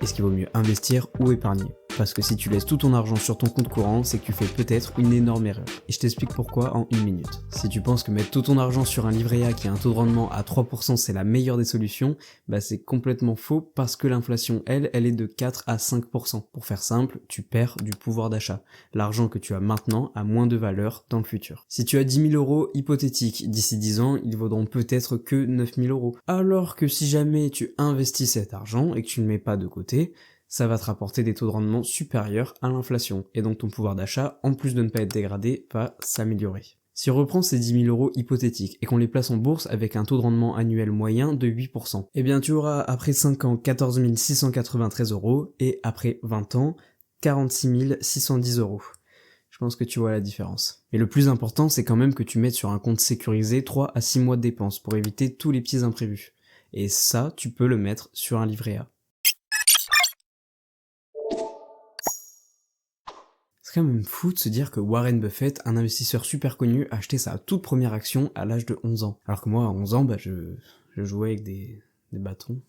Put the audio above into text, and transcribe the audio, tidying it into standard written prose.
Est-ce qu'il vaut mieux investir ou épargner? Parce que si tu laisses tout ton argent sur ton compte courant, c'est que tu fais peut-être une énorme erreur. Et je t'explique pourquoi en une minute. Si tu penses que mettre tout ton argent sur un livret A qui a un taux de rendement à 3% c'est la meilleure des solutions, bah c'est complètement faux parce que l'inflation, elle est de 4 à 5%. Pour faire simple, tu perds du pouvoir d'achat. L'argent que tu as maintenant a moins de valeur dans le futur. Si tu as 10 000 euros hypothétiques, d'ici 10 ans, ils vaudront peut-être que 9 000 euros. Alors que si jamais tu investis cet argent et que tu ne le mets pas de côté, ça va te rapporter des taux de rendement supérieurs à l'inflation, et donc ton pouvoir d'achat, en plus de ne pas être dégradé, va s'améliorer. Si on reprend ces 10 000 euros hypothétiques et qu'on les place en bourse avec un taux de rendement annuel moyen de 8%, eh bien tu auras après 5 ans 14 693 euros et après 20 ans 46 610 euros. Je pense que tu vois la différence. Mais le plus important, c'est quand même que tu mettes sur un compte sécurisé 3 à 6 mois de dépenses pour éviter tous les petits imprévus. Et ça, tu peux le mettre sur un livret A. C'est quand même fou de se dire que Warren Buffett, un investisseur super connu, a acheté sa toute première action à l'âge de 11 ans. Alors que moi, à 11 ans, je jouais avec des bâtons.